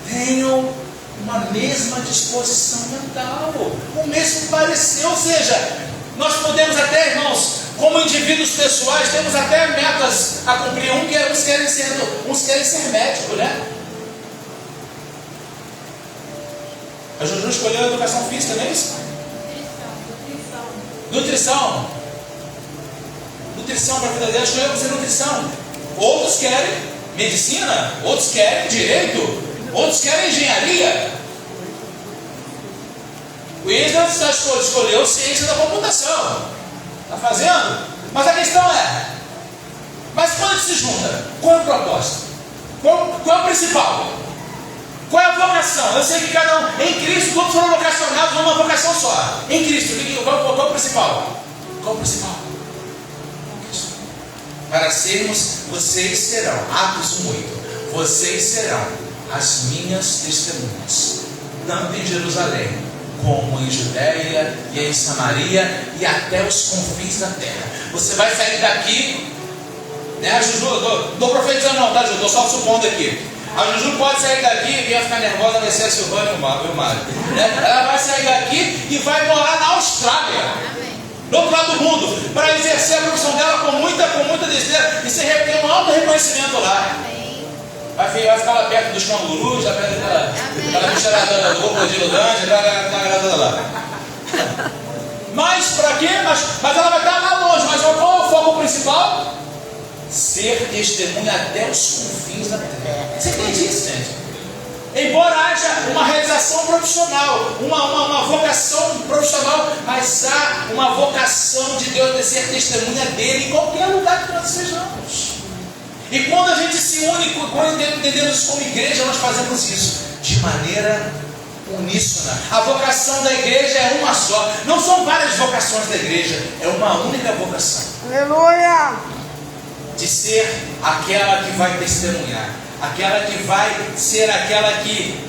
tenham uma mesma disposição mental, o mesmo parecer. Ou seja, nós podemos até, irmãos, como indivíduos pessoais, temos até metas a cumprir. Uns querem ser médicos, né? A Juju escolheu a educação física, não é isso? Nutrição para a vida dela, escolheu fazer nutrição. Outros querem medicina, outros querem direito, outros querem engenharia. O Isla escolheu ciência da computação. Está fazendo? Mas a questão é, mas quando se junta, qual é o propósito? Qual é o principal? Qual é a vocação? Eu sei que cada um, em Cristo, todos foram vocacionados numa vocação só. Em Cristo, qual é o principal? Qual é o principal? Para sermos, vocês serão, Atos 1:8, vocês serão as minhas testemunhas, tanto em Jerusalém, como em Judeia e em Samaria e até os confins da terra. Você vai sair daqui, né? A Juju, estou profetizando não, tá, Juju? Estou só supondo aqui. A Juju pode sair daqui, e ia ficar nervosa, vai ser a Silvana e o Mário, né? Ela vai sair daqui e vai morar na Austrália, do outro lado do mundo, para exercer a profissão dela com muita destreza e se ter um alto reconhecimento lá. Vai ficar lá perto dos cangurus, lá perto daquela bicharada do crocodilo grande, lá. Mas para quê? Mas ela vai estar lá longe. Mas qual é o foco principal? Ser testemunha até os confins da terra. Você entende isso, gente? Embora haja uma realização profissional, uma vocação profissional, mas há uma vocação de Deus de ser testemunha dele em qualquer lugar que nós estejamos. E quando a gente se une, quando entendemos isso como igreja, nós fazemos isso. maneira uníssona. A vocação da igreja é uma só. Não são várias vocações da igreja, é uma única vocação. Aleluia. De ser aquela que vai testemunhar, aquela que vai ser aquela que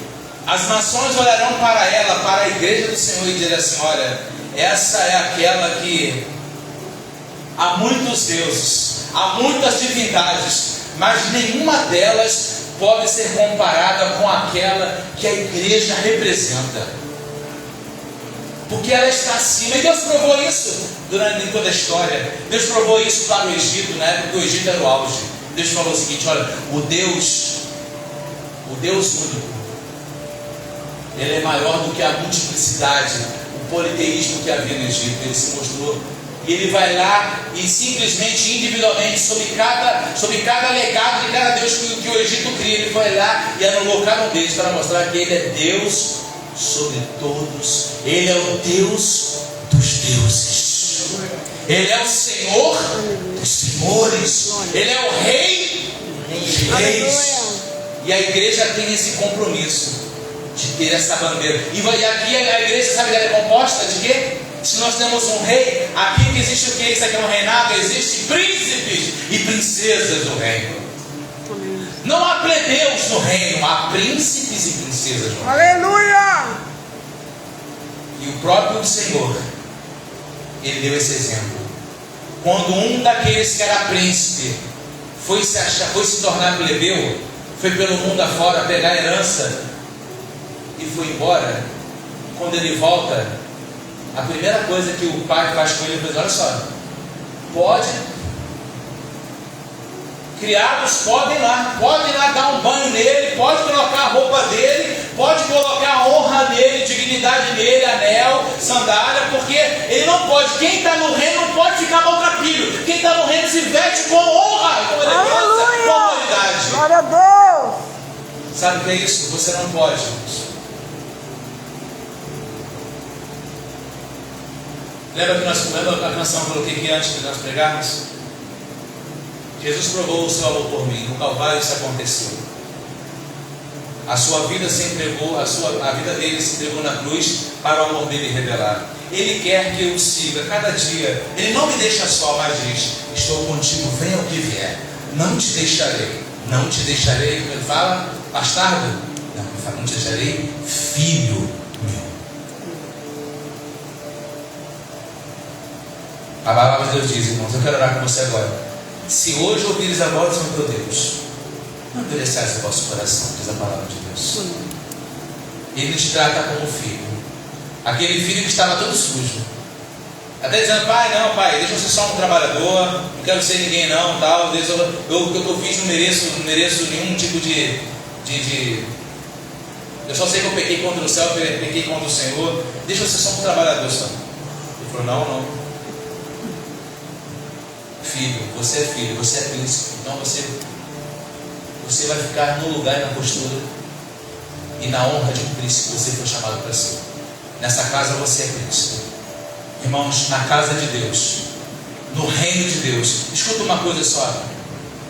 as nações olharão para ela, para a igreja do Senhor, e dirão assim: olha, essa é aquela que há muitos deuses, há muitas divindades, mas nenhuma delas pode ser comparada com aquela que a igreja representa, porque ela está acima. E Deus provou isso durante toda a história. Deus provou isso para o Egito, na época que o Egito era o auge. Deus falou o seguinte: olha, o Deus único, ele é maior do que a multiplicidade, o politeísmo que havia no Egito. Ele se mostrou, e ele vai lá e simplesmente, individualmente, sobre cada legado de cada Deus que o Egito cria, ele vai lá e anulou cada um deles para mostrar que ele é Deus sobre todos. Ele é o Deus dos deuses, ele é o Senhor dos senhores, ele é o Rei dos reis. E a igreja tem esse compromisso de ter essa bandeira. E aqui a igreja, sabe, ela é composta de quê? Se nós temos um rei, aqui que existe o que? Isso aqui é um reinado, existe príncipes e princesas do reino. Não há plebeus no reino, há príncipes e princesas no reino. Aleluia. E o próprio Senhor, ele deu esse exemplo. Quando um daqueles que era príncipe foi se tornar plebeu, foi pelo mundo afora pegar a herança e foi embora. Quando ele volta, a primeira coisa que o pai faz com ele é: olha só, criados podem lá dar um banho nele, pode colocar a roupa dele, pode colocar honra nele, dignidade nele, anel, sandália, porque ele não pode. Quem está no reino não pode ficar maltrapilho. Quem está no reino se veste com honra, com elegância, com autoridade. Glória a Deus. Sabe o que é isso? Você não pode. Lembra a canção que eu coloquei aqui antes de nós pregarmos? Jesus provou o seu amor por mim. No Calvário isso aconteceu. A sua vida se entregou, a vida dele se entregou na cruz para o amor dele revelar. Ele quer que eu o siga cada dia. Ele não me deixa só, mas diz: estou contigo, venha o que vier. Não te deixarei. Não te deixarei. Ele fala, bastardo? Não, ele fala, não te deixarei, filho meu. A palavra de Deus diz, irmãos, eu quero orar com você agora. Se hoje ouvires a voz do teu Deus, não endureçais o vosso coração, diz a palavra de Deus. Ele te trata como filho. Aquele filho que estava todo sujo, até dizendo: pai, não, pai, deixa eu ser só um trabalhador, não quero ser ninguém não, tal. Deus, o que eu fiz não mereço nenhum tipo de eu só sei que eu pequei contra o céu, pequei contra o Senhor, deixa eu ser só um trabalhador só. Ele falou: não. Filho, você é filho, você é príncipe. Então você vai ficar no lugar e na postura e na honra de um príncipe. Você foi chamado para ser. Nessa casa você é príncipe. Irmãos, na casa de Deus, no reino de Deus, escuta uma coisa só.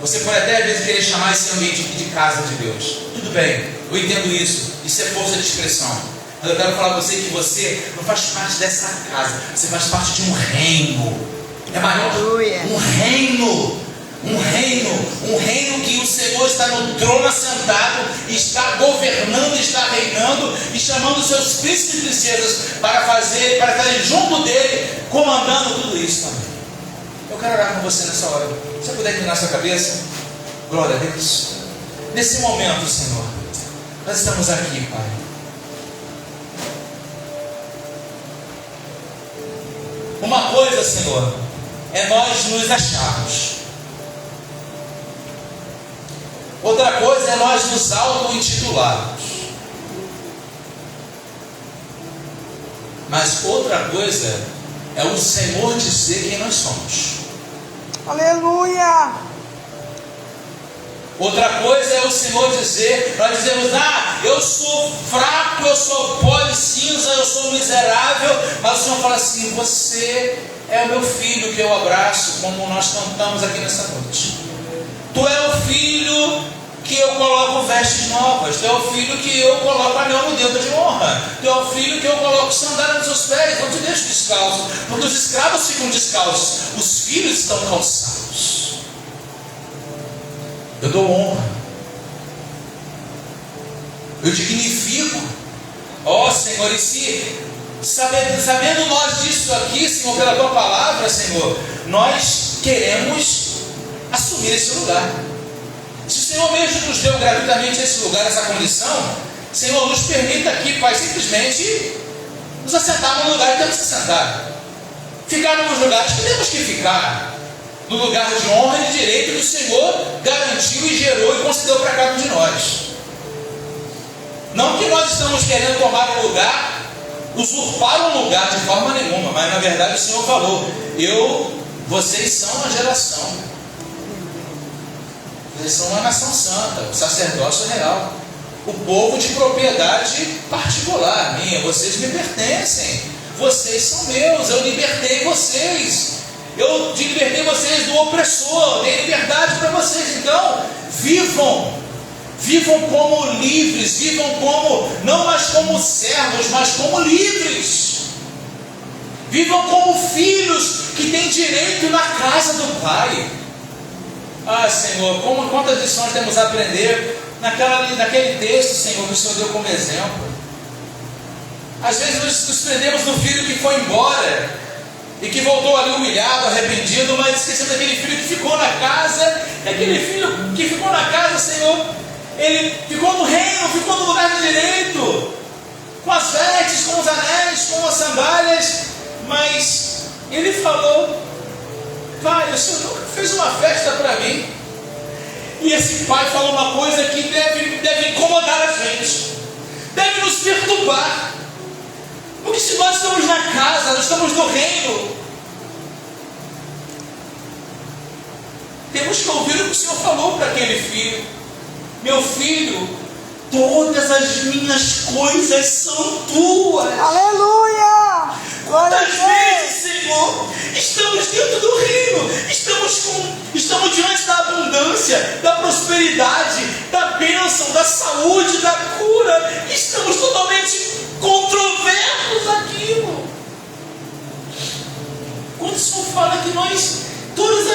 Você pode até às vezes querer chamar esse ambiente de casa de Deus. Tudo bem, eu entendo isso. Isso é força de expressão. Mas eu quero falar para você que você não faz parte dessa casa. Você faz parte de um reino. É maior, um reino que o Senhor está no trono assentado, está governando, está reinando e chamando os seus príncipes e princesas para estarem junto dele, comandando tudo isso também. Eu quero orar com você nessa hora. Se você puder inclinar sua cabeça, glória a Deus. Nesse momento, Senhor, nós estamos aqui, Pai. Uma coisa, Senhor, é nós nos acharmos. Outra coisa é nós nos auto-intitularmos. Mas outra coisa é o Senhor dizer quem nós somos. Aleluia. Outra coisa é o Senhor dizer, nós dizemos: eu sou fraco, eu sou pó de cinza, eu sou miserável. Mas o Senhor fala assim: você é o meu filho que eu abraço, como nós cantamos aqui nessa noite. Tu é o filho que eu coloco vestes novas. Tu é o filho que eu coloco anel no dedo de honra. Tu é o filho que eu coloco sandália nos seus pés. Não te deixo descalço, porque os escravos ficam descalços, os filhos estão calçados. Eu dou honra, eu dignifico. Ó Senhor, e se sabendo nós disso aqui, Senhor, pela tua palavra, Senhor, nós queremos assumir esse lugar. Se o Senhor mesmo nos deu gratuitamente esse lugar, essa condição, Senhor, nos permita aqui, Pai, simplesmente nos assentarmos no lugar que temos que sentar, ficar nos lugares que temos que ficar, no lugar de honra e de direito que o Senhor garantiu e gerou e concedeu para cada um de nós. Não que nós estamos querendo tomar um lugar, usurpar um lugar de forma nenhuma, mas na verdade o Senhor falou: vocês são uma geração, vocês são uma nação santa, o sacerdócio real, o povo de propriedade particular minha. Vocês me pertencem, vocês são meus, eu libertei vocês, eu libertei vocês do opressor, dei liberdade para vocês. Então vivam como livres, vivam como, não mais como servos, mas como livres. Vivam como filhos que têm direito na casa do Pai. Ah, Senhor, quantas lições temos a aprender naquele texto, Senhor, que o Senhor deu como exemplo. Às vezes nos prendemos no filho que foi embora e que voltou ali humilhado, arrependido, mas esquecendo daquele filho que ficou na casa. E aquele filho que ficou na casa, Senhor, ele ficou no reino, ficou no lugar de direito, com as vestes, com os anéis, com as sandálias, mas ele falou: Pai, o Senhor nunca fez uma festa para mim. E esse pai falou uma coisa que deve incomodar a gente, deve nos perturbar, porque se nós estamos na casa, nós estamos no reino, temos que ouvir o que o Senhor falou para aquele filho: meu filho, todas as minhas coisas são tuas. Aleluia! Quantas vezes, Senhor, estamos dentro do reino, estamos diante da abundância, da prosperidade, da bênção, da saúde, da cura, estamos totalmente controversos àquilo. Quando o Senhor fala que todas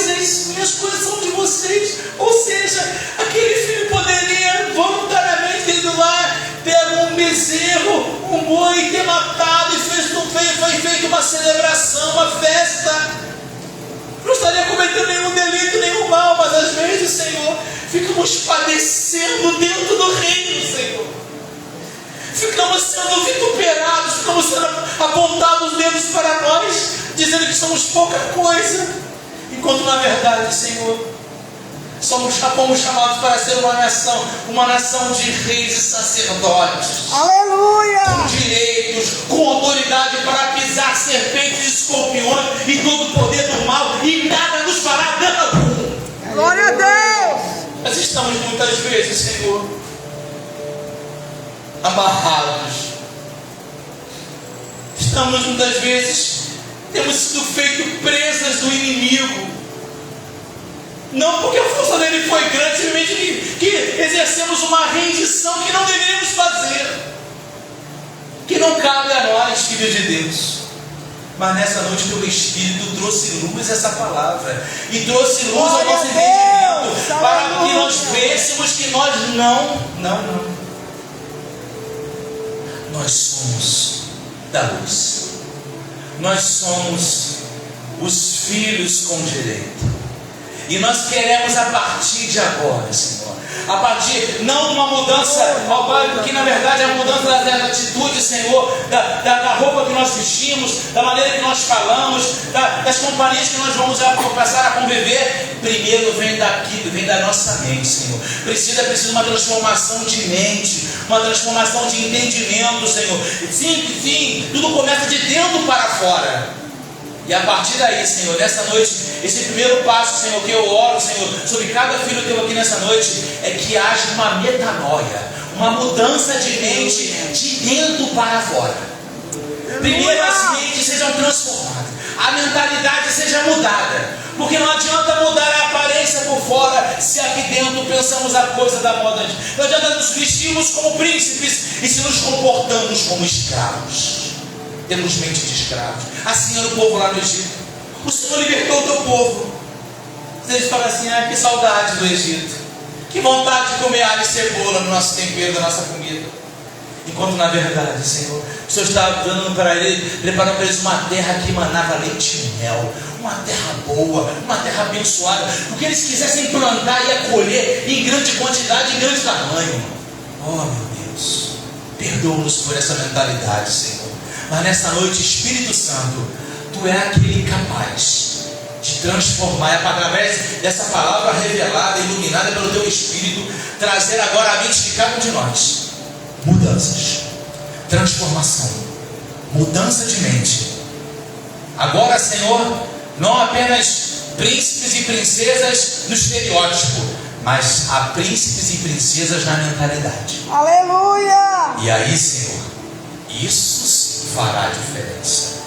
as minhas coisas são de vocês, ou seja, aquele filho poderia voluntariamente ter ido lá, pega um bezerro, um boi, ter matado e foi feita uma celebração, uma festa, não estaria cometendo nenhum delito, nenhum mal, mas às vezes, Senhor, ficamos padecendo dentro do reino, Senhor, ficamos sendo vituperados, ficamos sendo apontados os dedos para nós, dizendo que somos pouca coisa, enquanto na verdade, Senhor, fomos chamados para ser uma nação de reis e sacerdotes. Aleluia! Com direitos, com autoridade para pisar serpentes e escorpiões e todo o poder do mal, e nada nos fará dano algum. Glória a Deus! Nós estamos muitas vezes, Senhor, amarrados. Estamos muitas vezes, temos sido feitos presas do inimigo. Não porque a força dele foi grande, simplesmente que exercemos uma rendição que não deveríamos fazer, que não cabe a nós, filhos de Deus. Mas nessa noite o teu Espírito trouxe luz a essa palavra, e trouxe luz ao nosso entendimento, para que nós vêssemos que nós nós somos da luz, nós somos os filhos com direito. E nós queremos a partir de agora, Senhor, não de uma mudança, ó Pai, porque na verdade é a mudança da atitude, Senhor, da roupa que nós vestimos, da maneira que nós falamos, das companhias que nós vamos passar a conviver. Primeiro vem daqui, vem da nossa mente, Senhor. Precisa uma transformação de mente, uma transformação de entendimento, Senhor. Sim, tudo começa de dentro para fora. E a partir daí, Senhor, nessa noite, esse primeiro passo, Senhor, que eu oro, Senhor, sobre cada filho teu aqui nessa noite, é que haja uma metanoia, uma mudança de mente de dentro para fora. Primeiro as mentes sejam transformadas, a mentalidade seja mudada, porque não adianta mudar a aparência aparência por fora, se aqui dentro pensamos a coisa da moda. Não adianta nos vestirmos como príncipes e se nos comportamos como escravos. Temos mente de escravos. Assim era o povo lá no Egito. O Senhor libertou o teu povo. Vocês falam assim: que saudade do Egito, que vontade de comer alho e cebola no nosso tempero, da nossa comida. Enquanto na verdade, Senhor, o Senhor estava dando para eles, preparando para eles uma terra que manava leite e mel, uma terra boa, uma terra abençoada, porque eles quisessem plantar e colher em grande quantidade, em grande tamanho. Oh meu Deus, perdoa-nos por essa mentalidade, Senhor. Mas nessa noite, Espírito Santo, Tu é aquele capaz de transformar, através dessa palavra revelada, iluminada pelo Teu Espírito, trazer agora a mente de cada um de nós mudanças, transformação, mudança de mente. Agora, Senhor, não apenas príncipes e princesas no estereótipo, mas há príncipes e princesas na mentalidade. Aleluia! E aí, Senhor, isso sim fará diferença.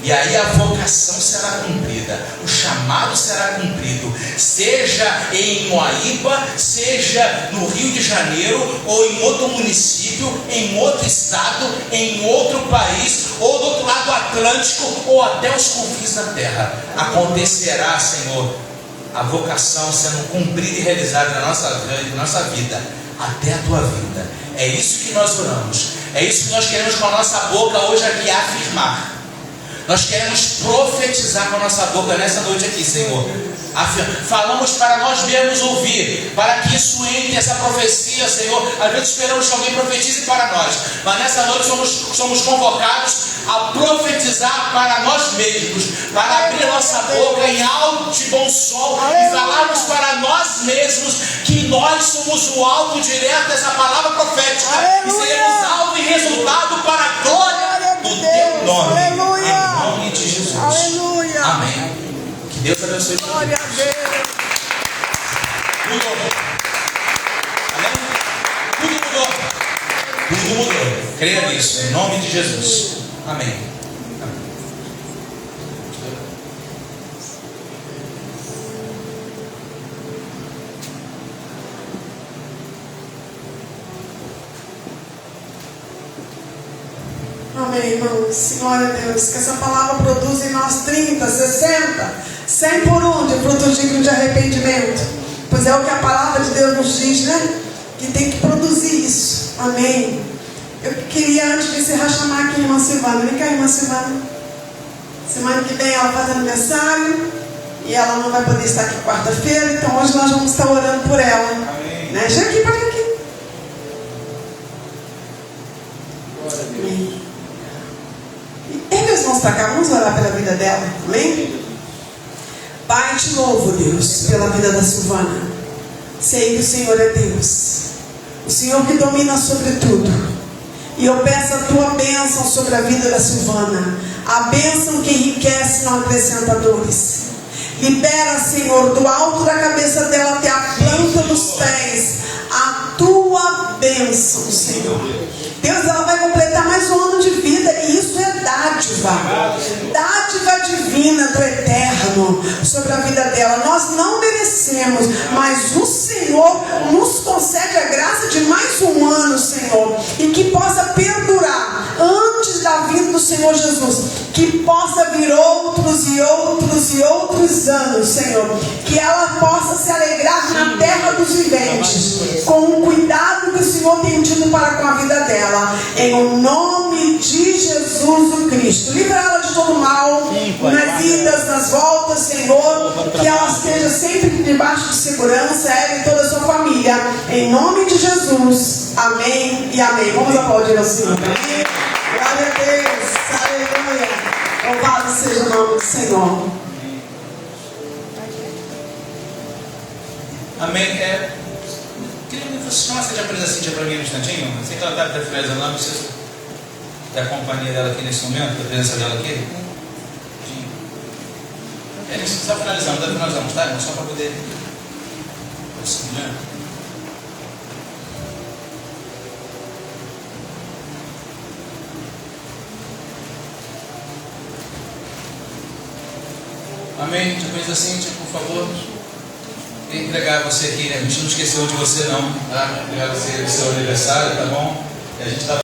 E aí a vocação será cumprida, o chamado será cumprido, seja em Moaíba, seja no Rio de Janeiro, ou em outro município, em outro estado, em outro país, ou do outro lado do Atlântico, ou até os confins da terra. Acontecerá, Senhor, a vocação sendo cumprida e realizada na nossa vida, até a Tua vida. É isso que nós oramos, é isso que nós queremos com a nossa boca hoje aqui afirmar. Nós queremos profetizar com a nossa boca nessa noite aqui, Senhor. Falamos para nós mesmos ouvir, para que isso entre, essa profecia, Senhor. Às vezes esperamos que alguém profetize para nós, mas nessa noite somos convocados a profetizar para nós mesmos, para abrir nossa boca em alto e bom som e falarmos para nós mesmos que nós somos o alvo direto dessa palavra profética. Aleluia. E seremos alvo e resultado para a glória do Teu nome. Aleluia. Em nome de Jesus. Aleluia. Amém. Que Deus abençoe. Glória a Deus. Mudou. Amém? Tudo mudou. Tudo mudou. Creia nisso. Em nome de Jesus. Amém. Amém, irmãos. Glória a Deus. Que essa palavra produza em nós 30, 60, 100 por um de frutos dignos de arrependimento. Pois é o que a palavra de Deus nos diz, né? Que tem que produzir isso. Amém. Eu queria, antes de encerrar, chamar aqui a irmã Silvana. Vem cá, irmã Silvana. Semana que vem ela faz aniversário e ela não vai poder estar aqui quarta-feira. Então hoje nós vamos estar orando por ela. Amém. Né? Chega aqui, pode vir aqui. Amém. Ergue as mãos para cá, vamos orar pela vida dela, amém? Pai, te louvo, Deus, pela vida da Silvana. Sei que o Senhor é Deus, o Senhor que domina sobre tudo. E eu peço a tua bênção sobre a vida da Silvana, a bênção que enriquece, não acrescenta dores. Libera, Senhor, do alto da cabeça dela até a planta dos pés, a tua bênção, Senhor. Deus, ela vai completar mais um ano de vida, e isso é dádiva, dádiva divina do eterno sobre a vida dela. Nós não merecemos, mas o Senhor nos concede a graça de mais um ano, Senhor, e que possa perdurar antes da vinda do Senhor Jesus, que possa vir outros e outros e outros anos, Senhor, que ela possa se alegrar na terra dos viventes, com o cuidado que o Senhor tem tido para com a vida dela. Em nome de Jesus Cristo, livra ela de todo mal, nas idas, nas voltas, Senhor, que ela esteja sempre debaixo de segurança, ela e toda a sua família, em nome de Jesus, amém e amém. Vamos aplaudir ao Senhor. Amém. Glória a Deus, aleluia, louvado seja o nome do Senhor. Amém. Queria que você chamasse a japonesa Cíntia para mim um instantinho. Sei que ela está finalizando lá, não preciso da companhia dela aqui nesse momento, da presença dela aqui. A gente está finalizando, tá? Só para poder. Amém. Japonesa Cíntia, por favor. Queria entregar você aqui, né? A gente não esqueceu de você não, tá? Entregar você o seu aniversário, tá bom? E a gente tá